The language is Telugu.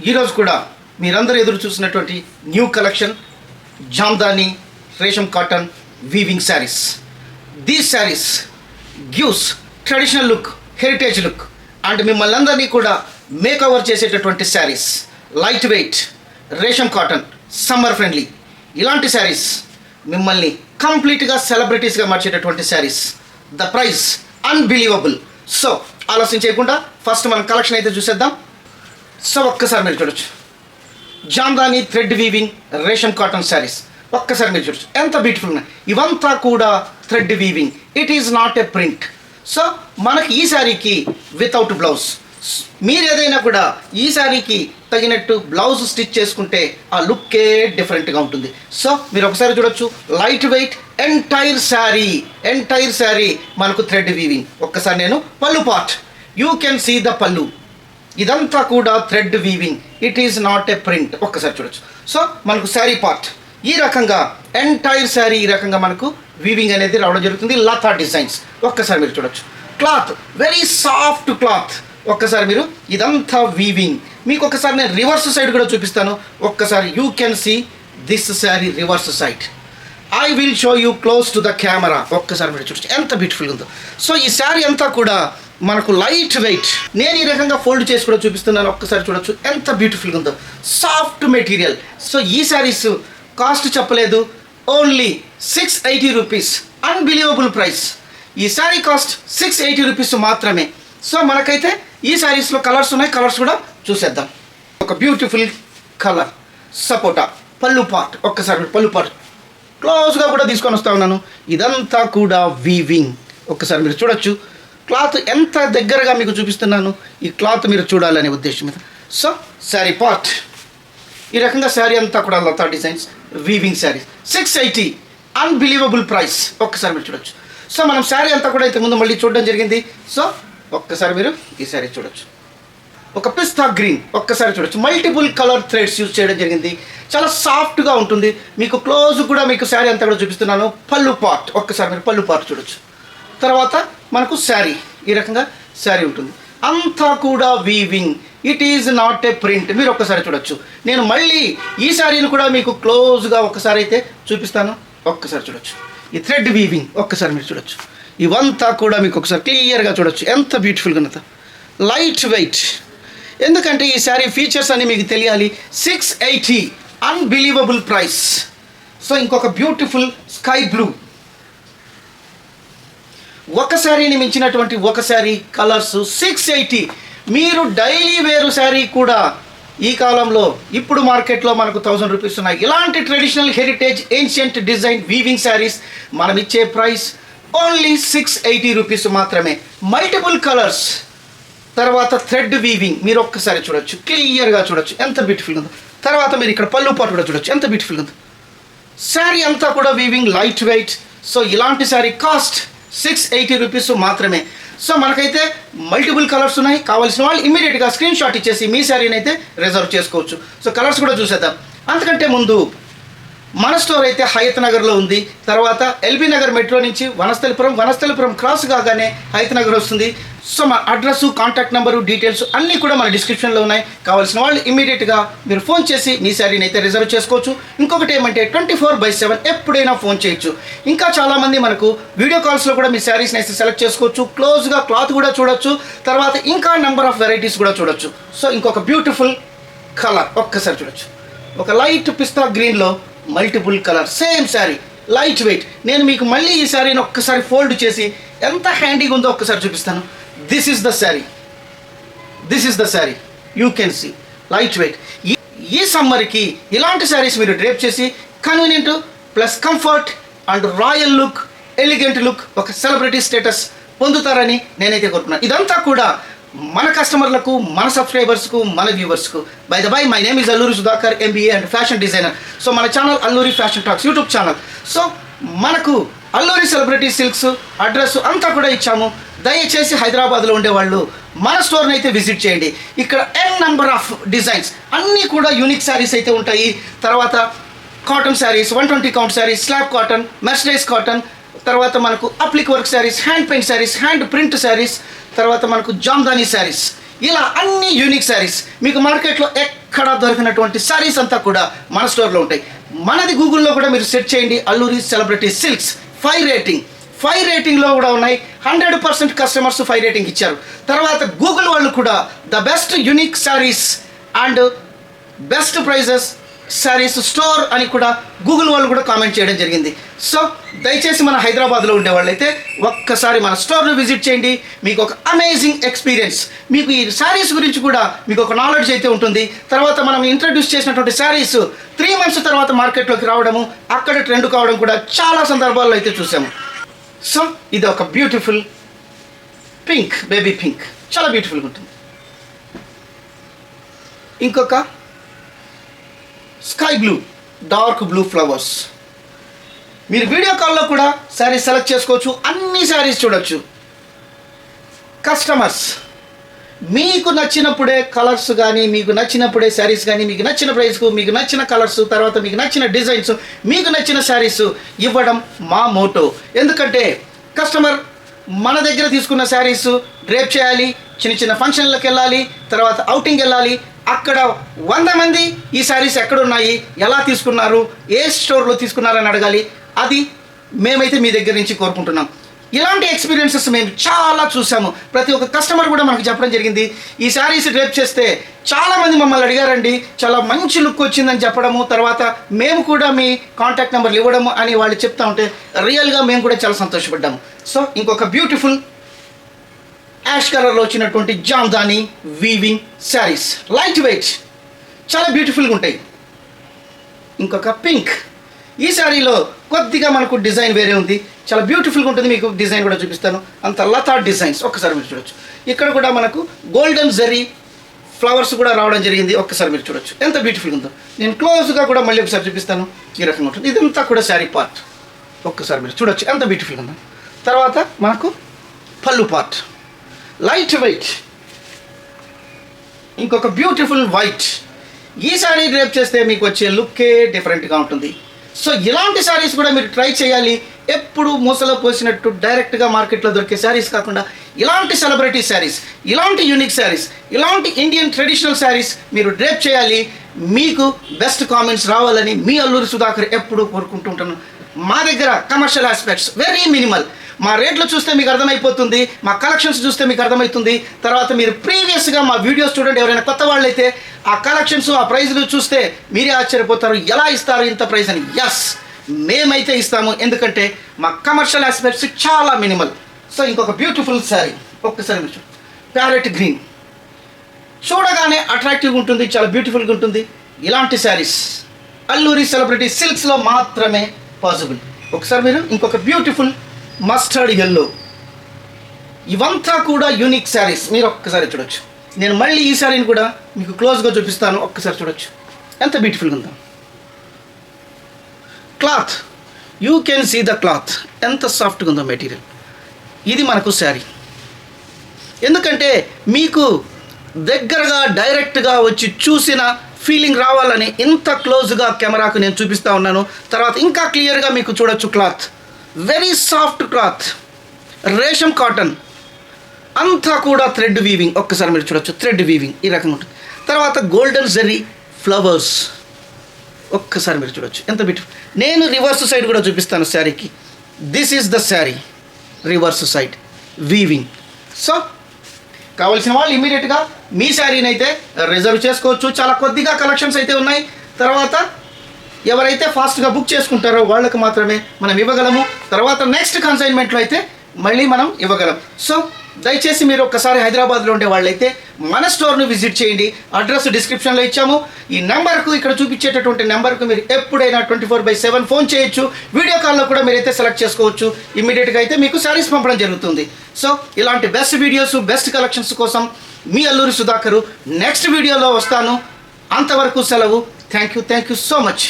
ఈరోజు కూడా మీరందరూ ఎదురు చూసినటువంటి న్యూ కలెక్షన్ జామ్దాని రేషం cotton weaving saris. These saris gives traditional look, heritage look and మిమ్మల్ని అందరినీ కూడా మేకఓవర్ చేసేటటువంటి శారీస్. లైట్ వెయిట్ రేషం కాటన్, సమ్మర్ ఫ్రెండ్లీ. ఇలాంటి శారీస్ మిమ్మల్ని కంప్లీట్గా సెలబ్రిటీస్గా మార్చేటటువంటి saris. The price unbelievable. So ఆలస్యం చేయకుండా ఫస్ట్ మనం కలెక్షన్ అయితే చూసేద్దాం. సో ఒక్కసారి మీరు చూడొచ్చు జామ్దాని థ్రెడ్ వీవింగ్ రేషం కాటన్ శారీస్. ఒక్కసారి మీరు చూడొచ్చు ఎంత బ్యూటిఫుల్ ఉన్నాయి. ఇవంతా కూడా thread weaving, it is not a print. So మనకి ఈ శారీకి వితౌట్ బ్లౌజ్, మీరు ఏదైనా కూడా ఈ శారీకి తగినట్టు బ్లౌజ్ స్టిచ్ చేసుకుంటే ఆ లుక్కే డిఫరెంట్గా ఉంటుంది. సో మీరు ఒకసారి చూడొచ్చు లైట్ వెయిట్ ఎంటైర్ శారీ మనకు థ్రెడ్ వీవింగ్. ఒక్కసారి నేను pallu part, you can see the pallu. ఇదంతా కూడా thread weaving, it is not a print. ఒక్కసారి చూడొచ్చు. సో మనకు శారీ పార్ట్ ఈ రకంగా ఎంటైర్ శారీ ఈ రకంగా మనకు వీవింగ్ అనేది రావడం జరుగుతుంది. లతా డిజైన్స్. ఒక్కసారి మీరు చూడొచ్చు. Cloth very soft cloth. ఒక్కసారి మీరు ఇదంతా వీవింగ్. మీకు ఒకసారి నేను రివర్స్ సైడ్ కూడా చూపిస్తాను. ఒక్కసారి you can see this sari reverse side. I will show you close to the camera. ఒక్కసారి మీరు చూడొచ్చు ఎంత బ్యూటిఫుల్గా ఉందో. సో ఈ శారీ అంతా కూడా మనకు లైట్ వెయిట్. నేను ఈ రకంగా ఫోల్డ్ చేసి కూడా చూపిస్తున్నాను. ఒక్కసారి చూడొచ్చు ఎంత బ్యూటిఫుల్గా ఉందో. Soft material. సో ఈ శారీస్ కాస్ట్ చెప్పలేదు, ఓన్లీ 680 రూపీస్. Unbelievable price. ఈ శారీ కాస్ట్ 680 రూపీస్ మాత్రమే. సో మనకైతే ఈ శారీస్లో కలర్స్ ఉన్నాయి, కలర్స్ కూడా చూసేద్దాం. ఒక బ్యూటిఫుల్ కలర్ సపోటా పళ్ళు పార్ట్. ఒక్కసారి పళ్ళు పార్ట్ క్లోజ్గా కూడా తీసుకొని వస్తా ఉన్నాను. ఇదంతా కూడా వీవింగ్. ఒక్కసారి మీరు చూడొచ్చు క్లాత్ ఎంత దగ్గరగా మీకు చూపిస్తున్నాను. ఈ క్లాత్ మీరు చూడాలనే ఉద్దేశం మీద. సో శారీ పార్ట్ ఈ రకంగా శారీ అంతా కూడా Latha designs weaving saris. 680 unbelievable price. ఒక్కసారి మీరు చూడొచ్చు. సో మనం శారీ అంతా కూడా ఇంతకుముందు మళ్ళీ చూడడం జరిగింది. సో ఒక్కసారి మీరు ఈ శారీ చూడొచ్చు. ఒక పిస్తా గ్రీన్. ఒక్కసారి చూడొచ్చు. మల్టిపుల్ కలర్ థ్రెడ్స్ యూజ్ చేయడం జరిగింది. చాలా సాఫ్ట్గా ఉంటుంది. మీకు క్లోజ్ కూడా మీకు శారీ అంతా కూడా చూపిస్తున్నాను. పళ్ళు పార్ట్. ఒక్కసారి మీరు పళ్ళు పార్ట్ చూడొచ్చు. తర్వాత మనకు శారీ ఈ రకంగా శారీ ఉంటుంది. అంతా కూడా weaving, it is not a print. మీరు ఒక్కసారి చూడొచ్చు. నేను మళ్ళీ ఈ శారీని కూడా మీకు క్లోజ్గా ఒక్కసారి అయితే చూపిస్తాను. ఒక్కసారి చూడొచ్చు ఈ థ్రెడ్ వీవింగ్. ఒక్కసారి మీరు చూడొచ్చు. ఇవంతా కూడా మీకు ఒకసారి క్లియర్గా చూడొచ్చు ఎంత బ్యూటిఫుల్గా ఉన్నదో. Light weight. ఎందుకంటే ఈ శారీ ఫీచర్స్ అన్నీ మీకు తెలియాలి. 680 అన్బిలీవబుల్ ప్రైస్. సో ఇంకొక బ్యూటిఫుల్ స్కై బ్లూ. ఒక శారీని మించినటువంటి ఒక శారీ కలర్స్ 680. మీరు డైలీ వేరు శారీ కూడా ఈ కాలంలో ఇప్పుడు మార్కెట్లో మనకు 1000 రూపీస్ ఉన్నాయి. ఇలాంటి traditional heritage ancient design weaving saris మనం ఇచ్చే ప్రైస్ ఓన్లీ 680 రూపీస్ మాత్రమే. Multiple colours. తర్వాత థ్రెడ్ వీవింగ్ మీరు ఒక్కసారి చూడొచ్చు, క్లియర్గా చూడొచ్చు ఎంత బ్యూటిఫుల్గా ఉందో. తర్వాత మీరు ఇక్కడ పళ్ళు పాటు కూడా చూడొచ్చు ఎంత బ్యూటిఫుల్గా ఉందో. శారీ అంతా కూడా వీవింగ్, లైట్ వెయిట్. సో ఇలాంటి శారీ కాస్ట్ 680 రూపీస్ మాత్రమే. సో మనకైతే మల్టిపుల్ కలర్స్ ఉన్నాయి. కావాల్సిన వాళ్ళు ఇమీడియట్గా స్క్రీన్ షాట్ ఇచ్చేసి మీ శారీని అయితే రిజర్వ్ చేసుకోవచ్చు. సో కలర్స్ కూడా చూసేద్దాం. అంతకంటే ముందు మన స్టోర్ అయితే హయత్ నగర్లో ఉంది. తర్వాత ఎల్బీ నగర్ మెట్రో నుంచి వనస్థలిపురం క్రాస్ కాగానే హయత్ నగర్ వస్తుంది. సో మన అడ్రస్, కాంటాక్ట్ నెంబరు, డీటెయిల్స్ అన్నీ కూడా మన డిస్క్రిప్షన్లో ఉన్నాయి. కావాల్సిన వాళ్ళు ఇమీడియట్గా మీరు ఫోన్ చేసి మీ శారీని అయితే రిజర్వ్ చేసుకోవచ్చు. ఇంకొకటి ఏమంటే 24/7 ఎప్పుడైనా ఫోన్ చేయొచ్చు. ఇంకా చాలామంది మనకు వీడియో కాల్స్లో కూడా మీ శారీస్ని అయితే సెలెక్ట్ చేసుకోవచ్చు. క్లోజ్గా క్లాత్ కూడా చూడొచ్చు. తర్వాత ఇంకా నెంబర్ ఆఫ్ వెరైటీస్ కూడా చూడొచ్చు. సో ఇంకొక బ్యూటిఫుల్ కలర్ ఒక్కసారి చూడొచ్చు. ఒక లైట్ పిస్తా గ్రీన్లో multiple colour same sari light weight. నేను మీకు మళ్ళీ ఈ శారీని ఒక్కసారి ఫోల్డ్ చేసి ఎంత హ్యాండీగా ఉందో ఒక్కసారి చూపిస్తాను. This is the sari you can see light weight. ఈ సమ్మర్కి ఇలాంటి శారీస్ మీరు డ్రేప్ చేసి convenient plus comfort and royal look, elegant look, ఒక సెలబ్రిటీ స్టేటస్ పొందుతారని నేనైతే కోరుకున్నాను. ఇదంతా కూడా మన కస్టమర్లకు, మన సబ్స్క్రైబర్స్కు, మన వ్యూవర్స్కు. By the by my name is Alluri Sudhakar, MBA and fashion designer. So మన channel Alluri fashion talks YouTube channel. So మనకు అల్లూరి సెలబ్రిటీ సిల్క్స్ అడ్రస్ అంతా కూడా ఇచ్చాము. దయచేసి హైదరాబాద్లో ఉండేవాళ్ళు మన స్టోర్ని అయితే విజిట్ చేయండి. ఇక్కడ నెంబర్ ఆఫ్ డిజైన్స్ అన్నీ కూడా యూనిక్ శారీస్ అయితే ఉంటాయి. తర్వాత cotton saris, 120 count saris, slab cotton, mercerise cotton, తర్వాత మనకు అప్లిక్ work saris, hand paint saris, hand print saris, తర్వాత మనకు జామ్దాని శారీస్, ఇలా అన్ని యూనిక్ శారీస్ మీకు మార్కెట్లో ఎక్కడ దొరికినటువంటి శారీస్ అంతా కూడా మన స్టోర్లో ఉంటాయి. మనది గూగుల్లో కూడా మీరు సెర్చ్ చేయండి, అల్లూరి సెలబ్రిటీ సిల్క్స్. 5 రేటింగ్లో కూడా ఉన్నాయి. 100% కస్టమర్స్ 5 రేటింగ్ ఇచ్చారు. తర్వాత గూగుల్ వాళ్ళు కూడా the best unique saris and best prices saris store అని కూడా గూగుల్ వాళ్ళు కూడా కామెంట్ చేయడం జరిగింది. సో దయచేసి మన హైదరాబాద్లో ఉండే వాళ్ళైతే ఒక్కసారి మన స్టోర్ను విజిట్ చేయండి. మీకు ఒక అమేజింగ్ ఎక్స్పీరియన్స్, మీకు ఈ శారీస్ గురించి కూడా మీకు ఒక నాలెడ్జ్ అయితే ఉంటుంది. తర్వాత మనం ఇంట్రడ్యూస్ చేసినటువంటి శారీస్ 3 months తర్వాత మార్కెట్లోకి రావడము, అక్కడ ట్రెండ్ కావడం కూడా చాలా సందర్భాల్లో అయితే చూసాము. సో ఇది ఒక బ్యూటిఫుల్ పింక్, బేబీ పింక్, చాలా బ్యూటిఫుల్గా ఉంటుంది. ఇంకొక sky blue, dark blue flowers. మీరు వీడియో కాల్లో కూడా శారీస్ సెలెక్ట్ చేసుకోవచ్చు, అన్ని శారీస్ చూడొచ్చు. కస్టమర్స్ మీకు నచ్చినప్పుడే కలర్స్ కానీ, మీకు నచ్చినప్పుడే శారీస్ కానీ, మీకు నచ్చిన ప్రైస్కు, మీకు నచ్చిన కలర్స్, తర్వాత మీకు నచ్చిన డిజైన్స్, మీకు నచ్చిన శారీస్ ఇవ్వడం మా మోటో. ఎందుకంటే కస్టమర్ మన దగ్గర తీసుకున్న శారీస్ డ్రేప్ చేయాలి, చిన్న ఫంక్షన్లకు వెళ్ళాలి, తర్వాత అవుటింగ్ వెళ్ళాలి, అక్కడ 100 మంది ఈ శారీస్ ఎక్కడున్నాయి, ఎలా తీసుకున్నారు, ఏ స్టోర్లో తీసుకున్నారని అడగాలి. అది మేమైతే మీ దగ్గర నుంచి కోరుకుంటున్నాం. ఇలాంటి ఎక్స్పీరియన్సెస్ మేము చాలా చూసాము. ప్రతి ఒక్క కస్టమర్ కూడా మనకు చెప్పడం జరిగింది, ఈ శారీస్ డ్రేప్ చేస్తే చాలామంది మమ్మల్ని అడిగారండి, చాలా మంచి లుక్ వచ్చిందని చెప్పడము, తర్వాత మేము కూడా మీ కాంటాక్ట్ నెంబర్లు ఇవ్వడము అని వాళ్ళు చెప్తా ఉంటే రియల్గా మేము కూడా చాలా సంతోషపడ్డాము. సో ఇంకొక బ్యూటిఫుల్ యాష్ కలర్లో వచ్చినటువంటి Jamdani weaving saris, light wait, చాలా బ్యూటిఫుల్గా ఉంటాయి. ఇంకొక పింక్, ఈ శారీలో కొద్దిగా మనకు డిజైన్ వేరే ఉంది, చాలా బ్యూటిఫుల్గా ఉంటుంది. మీకు డిజైన్ కూడా చూపిస్తాను, అంత లతా డిజైన్స్ ఒక్కసారి మీరు చూడొచ్చు. ఇక్కడ కూడా మనకు గోల్డెన్ జరీ ఫ్లవర్స్ కూడా రావడం జరిగింది, ఒక్కసారి మీరు చూడొచ్చు ఎంత బ్యూటిఫుల్గా ఉందో. నేను క్లోజ్గా కూడా మళ్ళీ ఒకసారి చూపిస్తాను, ఈ రకంగా ఉంటుంది. ఇదంతా కూడా శారీ పార్ట్, ఒక్కసారి మీరు చూడొచ్చు ఎంత బ్యూటిఫుల్గా ఉందో. తర్వాత మనకు పళ్ళు పార్ట్, లైట్ వెయిట్, ఇంకొక బ్యూటిఫుల్ వైట్. ఈ శారీ డ్రేప్ చేస్తే మీకు వచ్చే లుక్కే డిఫరెంట్గా ఉంటుంది. సో ఇలాంటి శారీస్ కూడా మీరు ట్రై చేయాలి. ఎప్పుడు మూసలో పోసినట్టు డైరెక్ట్గా మార్కెట్లో దొరికే శారీస్ కాకుండా ఇలాంటి సెలబ్రిటీ శారీస్, ఇలాంటి యూనిక్ శారీస్, ఇలాంటి ఇండియన్ ట్రెడిషనల్ శారీస్ మీరు డ్రేప్ చేయాలి. మీకు బెస్ట్ కామెంట్స్ రావాలని మీ అల్లూరి సుధాకర్ ఎప్పుడు కోరుకుంటుంటాను. మా దగ్గర కమర్షియల్ ఆస్పెక్ట్స్ వెరీ మినిమల్. మా రేట్లు చూస్తే మీకు అర్థమైపోతుంది, మా కలెక్షన్స్ చూస్తే మీకు అర్థమవుతుంది. తర్వాత మీరు ప్రీవియస్గా మా వీడియోస్ చూడండి, ఎవరైనా కొత్త వాళ్ళు అయితే ఆ కలెక్షన్స్, ఆ ప్రైజ్లు చూస్తే మీరే ఆశ్చర్యపోతారు, ఎలా ఇస్తారు ఇంత ప్రైస్ అని. ఎస్, మేమైతే ఇస్తాము, ఎందుకంటే మా కమర్షియల్ ఆస్పెక్ట్స్ చాలా మినిమల్. సో ఇంకొక బ్యూటిఫుల్ శారీ, ఒక్కసారి మీరు చూడండి, ప్యారెట్ గ్రీన్, చూడగానే అట్రాక్టివ్గా ఉంటుంది, చాలా బ్యూటిఫుల్గా ఉంటుంది. ఇలాంటి శారీస్ అల్లూరి సెలబ్రిటీ సిల్క్స్లో మాత్రమే పాసిబుల్. ఒకసారి మీరు ఇంకొక బ్యూటిఫుల్ మస్టర్డ్ ఎల్లో, ఇవంతా కూడా యూనిక్ శారీస్, మీరు ఒక్కసారి చూడొచ్చు. నేను మళ్ళీ ఈ శారీని కూడా మీకు క్లోజ్గా చూపిస్తాను, ఒక్కసారి చూడొచ్చు ఎంత బ్యూటిఫుల్గా ఉందో. Cloth, you can see the cloth ఎంత సాఫ్ట్గా ఉందో మెటీరియల్. ఇది మనకు శారీ, ఎందుకంటే మీకు దగ్గరగా డైరెక్ట్గా వచ్చి చూసిన ఫీలింగ్ రావాలని ఇంత క్లోజ్గా కెమెరాకు నేను చూపిస్తూ ఉన్నాను. తర్వాత ఇంకా క్లియర్గా మీకు చూడొచ్చు. క్లాత్ వెరీ సాఫ్ట్ క్లాత్, రేషం కాటన్, అంతా కూడా థ్రెడ్ వీవింగ్, ఒక్కసారి మీరు చూడొచ్చు థ్రెడ్ వీవింగ్ ఈ రకంగా ఉంటుంది. తర్వాత గోల్డెన్ జరీ ఫ్లవర్స్, ఒక్కసారి మీరు చూడొచ్చు ఎంత బ్యూటిఫుల్. నేను రివర్స్ సైడ్ కూడా చూపిస్తాను శారీకి. This is the sari reverse side weaving. So కావాల్సిన వాళ్ళు ఇమీడియట్గా మీ శారీని అయితే రిజర్వ్ చేసుకోవచ్చు. చాలా కొద్దిగా కలెక్షన్స్ అయితే ఉన్నాయి. తర్వాత ఎవరైతే ఫాస్ట్గా బుక్ చేసుకుంటారో వాళ్ళకి మాత్రమే మనం ఇవ్వగలము. తర్వాత నెక్స్ట్ కన్సైన్మెంట్లో అయితే మళ్ళీ మనం ఇవ్వగలం. సో దయచేసి మీరు ఒక్కసారి హైదరాబాద్లో ఉండే వాళ్ళైతే మన స్టోర్ను విజిట్ చేయండి. అడ్రస్ డిస్క్రిప్షన్లో ఇచ్చాము. ఈ నెంబర్కు, ఇక్కడ చూపించేటటువంటి నెంబర్కు మీరు ఎప్పుడైనా 24/7 ఫోన్ చేయొచ్చు. వీడియో కాల్లో కూడా మీరైతే సెలెక్ట్ చేసుకోవచ్చు. ఇమీడియట్గా అయితే మీకు శారీస్ పంపడం జరుగుతుంది. సో ఇలాంటి బెస్ట్ వీడియోస్, బెస్ట్ కలెక్షన్స్ కోసం మీ అల్లూరి సుధాకరు నెక్స్ట్ వీడియోలో వస్తాను. అంతవరకు సెలవు. Thank you so much.